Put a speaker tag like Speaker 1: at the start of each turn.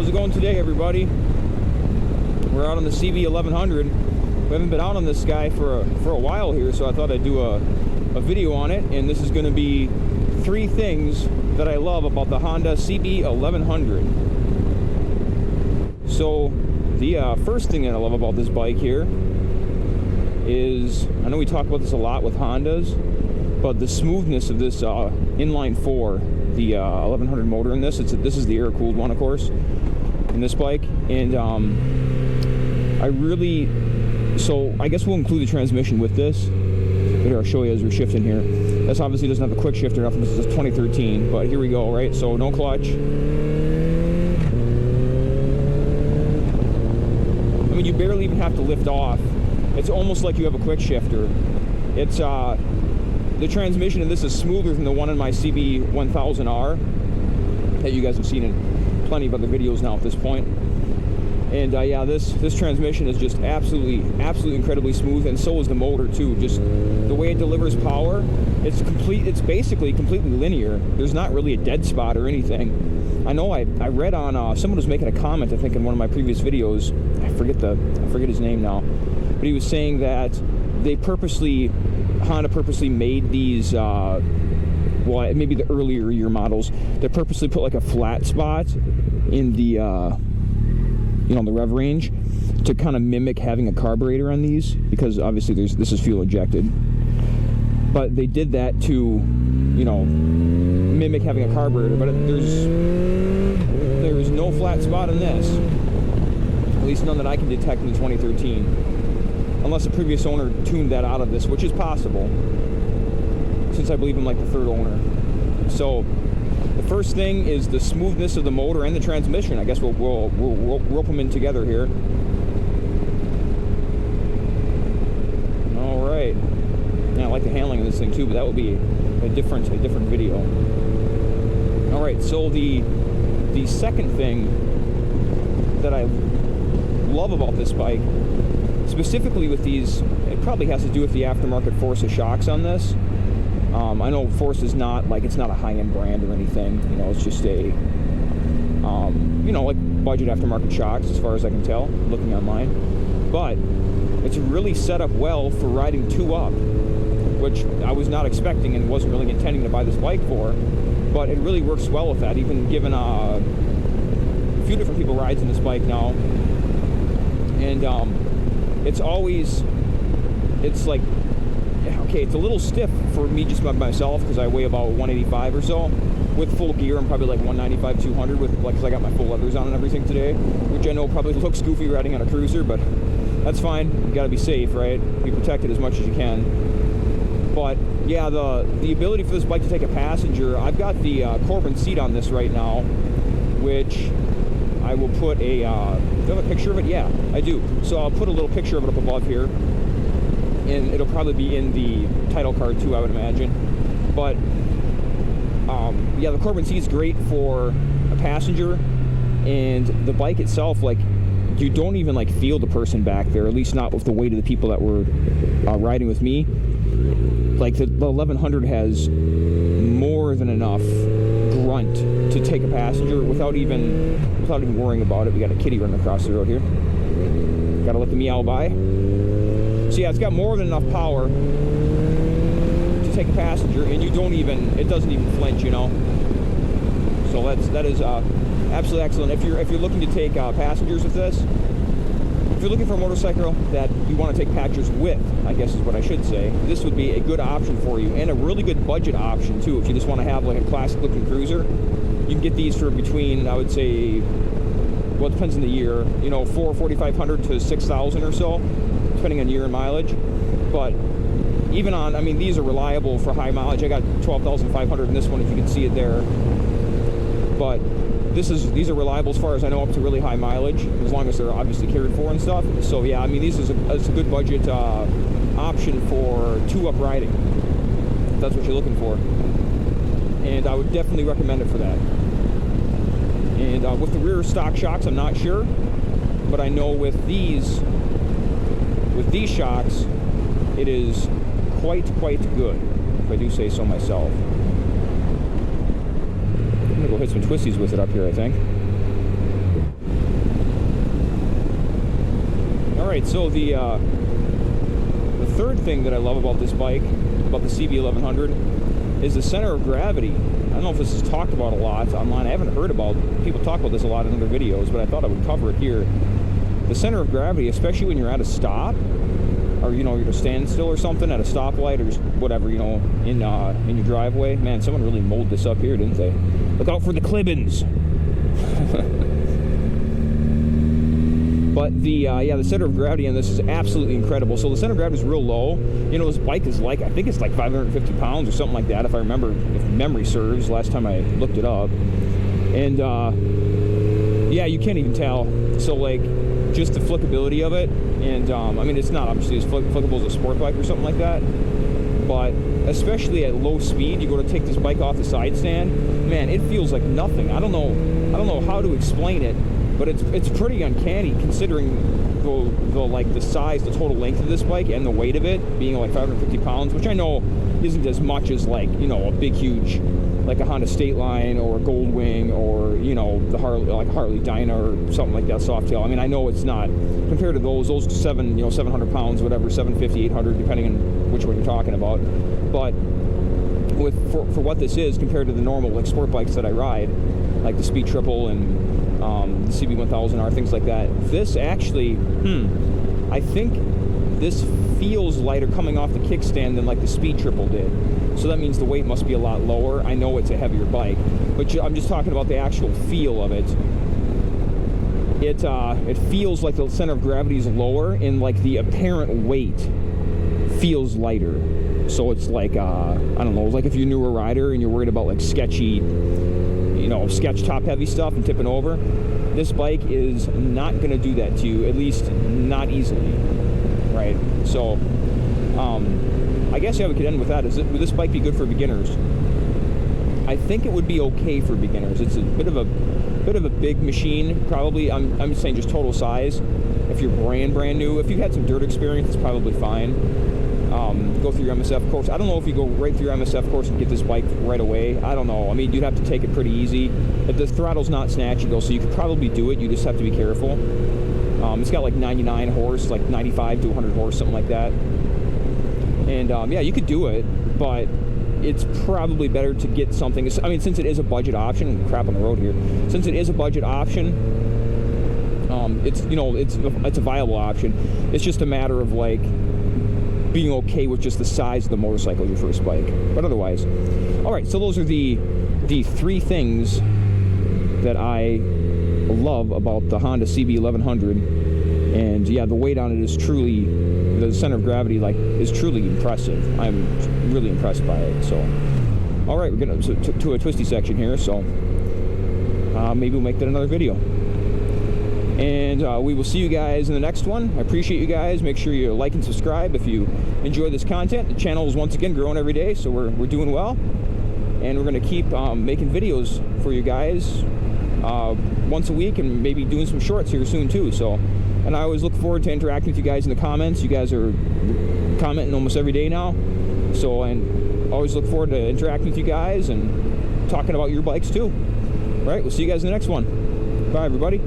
Speaker 1: How's it going today, everybody? We're out on the CB1100. We haven't been out on this guy for a while here, so I thought I'd do a video on it, and this is going to be 3 things that I love about the Honda CB1100. So the first thing that I love about this bike here is, I know we talk about this a lot with Hondas, but the smoothness of this inline 4, the 1100 motor in this. This is the air-cooled one, of course, in this bike, and so I guess we'll include the transmission with this. Here, I'll show you as we're shifting here. This obviously doesn't have a quick shifter, nothing. This is 2013, but here we go, right? So no clutch. I mean, you barely even have to lift off. It's almost like you have a quick shifter. It's the transmission in this is smoother than the one in my CB1000R that you guys have seen in plenty of other videos now at this point. And yeah, this transmission is just absolutely incredibly smooth, and so is the motor too. Just the way it delivers power, it's basically completely linear. There's not really a dead spot or anything. I know I read on someone was making a comment, I think, in one of my previous videos. I forget his name now, but he was saying that Honda purposely made these well, maybe the earlier year models, they purposely put like a flat spot in the the rev range to kind of mimic having a carburetor on these, because obviously this is fuel injected, but they did that to mimic having a carburetor. But there's no flat spot in this, at least none that I can detect in 2013, unless the previous owner tuned that out of this, which is possible, since I believe I'm like the 3rd owner. So the first thing is the smoothness of the motor and the transmission. I guess we'll rope them in together here. All right. Yeah, I like the handling of this thing too, but that will be a different video. All right. So the second thing that I love about this bike, specifically with these, it probably has to do with the aftermarket Forza shocks on this. I know Force is not it's not a high-end brand or anything. It's just a, like budget aftermarket shocks, as far as I can tell, looking online. But it's really set up well for riding 2-up, which I was not expecting and wasn't really intending to buy this bike for. But it really works well with that, even given a few different people rides in this bike now. And it's like, okay, it's a little stiff for me just by myself, because I weigh about 185 or so. With full gear, I'm probably like 195, 200, because I got my full leathers on and everything today, which I know probably looks goofy riding on a cruiser, but that's fine. You gotta be safe, right? Be protected as much as you can. But yeah, the ability for this bike to take a passenger, I've got the Corban seat on this right now, which I will put a, do I have a picture of it? Yeah, I do. So I'll put a little picture of it up above here, and it'll probably be in the title card too, I would imagine. But yeah, the Corban seat is great for a passenger, and the bike itself, you don't even feel the person back there, at least not with the weight of the people that were riding with me. The 1100 has more than enough grunt to take a passenger without even worrying about it. We got a kitty running across the road here. Gotta let the Meow by. So yeah, it's got more than enough power to take a passenger, and it doesn't even flinch, So that is absolutely excellent. If you're looking to take passengers with this, if you're looking for a motorcycle that you want to take passengers with, I guess is what I should say, this would be a good option for you, and a really good budget option too. If you just want to have a classic looking cruiser, you can get these for between, I would say, well, it depends on the year, $4,500 to $6,000 or so, depending on year and mileage. But even on, these are reliable for high mileage. I got 12,500 in this one, if you can see it there. But these are reliable as far as I know, up to really high mileage, as long as they're obviously cared for and stuff. So yeah, it's a good budget option for 2-up riding, if that's what you're looking for. And I would definitely recommend it for that. And with the rear stock shocks, I'm not sure, but I know with these shocks, it is quite good, if I do say so myself. I'm gonna go hit some twisties with it up here, I think. right, so the third thing that I love about this bike, about the CB1100, is the center of gravity. I don't know if this is talked about a lot online. I haven't heard about people talk about this a lot in other videos, but I thought I would cover it here. The center of gravity, especially when you're at a stop, or you know, you're at a standstill or something at a stoplight or whatever, you know, in your driveway. Man, someone really molded this up here, didn't they? Look out for the Clibbins. But the the center of gravity on this is absolutely incredible. So the center of gravity is real low. You know, this bike is like, I think it's like 550 pounds or something like that, if I remember, if memory serves, last time I looked it up. And yeah, you can't even tell. So like, just the flickability of it, and I mean, it's not obviously as flickable as a sport bike or something like that, but especially at low speed, you go to take this bike off the side stand, man, it feels like nothing. I don't know how to explain it, but it's pretty uncanny considering the size, the total length of this bike, and the weight of it being like 550 pounds, which I know isn't as much as, like, you know, a big huge, like a Honda State Line or a Goldwing, or, you know, the Harley Dyna or something like that, Softail. I mean, I know it's not compared to those 700 pounds, whatever, 750, 800, depending on which one you're talking about. But for what this is compared to the normal like sport bikes that I ride, like the Speed Triple and the CB1000R, things like that, this actually, I think this feels lighter coming off the kickstand than like the Speed Triple did. So that means the weight must be a lot lower. I know it's a heavier bike, but I'm just talking about the actual feel of it. It feels like the center of gravity is lower, and like the apparent weight feels lighter. So it's like, I don't know, like if you're a newer rider and you're worried about like sketchy, you know, sketch top heavy stuff and tipping over, this bike is not going to do that to you, at least not easily, right? So I guess we could end with that. Would this bike be good for beginners? I think it would be okay for beginners. It's a bit of a big machine, probably. I'm saying just total size. If you're brand new, if you've had some dirt experience, it's probably fine. Go through your MSF course. I don't know if you go right through your MSF course and get this bike right away. I don't know. I mean, you'd have to take it pretty easy. The throttle's not snatchy though, so you could probably do it. You just have to be careful. It's got like 99 horse, like 95 to 100 horse, something like that. And yeah, you could do it, but it's probably better to get something. I mean, since it is a budget option, crap on the road here. Since it is a budget option, it's, you know, it's a viable option. It's just a matter of like being okay with just the size of the motorcycle, your first bike. But otherwise, all right. So those are the three things that I love about the Honda CB1100. And yeah, the weight on it is truly, the center of gravity is truly impressive. I'm really impressed by it. So, all right, we're getting to a twisty section here, so maybe we'll make that another video. And we will see you guys in the next one. I appreciate you guys. Make sure you like and subscribe if you enjoy this content. The channel is once again growing every day, so we're doing well. And we're going to keep making videos for you guys once a week, and maybe doing some shorts here soon too. So, and I always look forward to interacting with you guys in the comments. You guys are commenting almost every day now, so, and always look forward to interacting with you guys and talking about your bikes too. All right, we'll see you guys in the next one. Bye, everybody.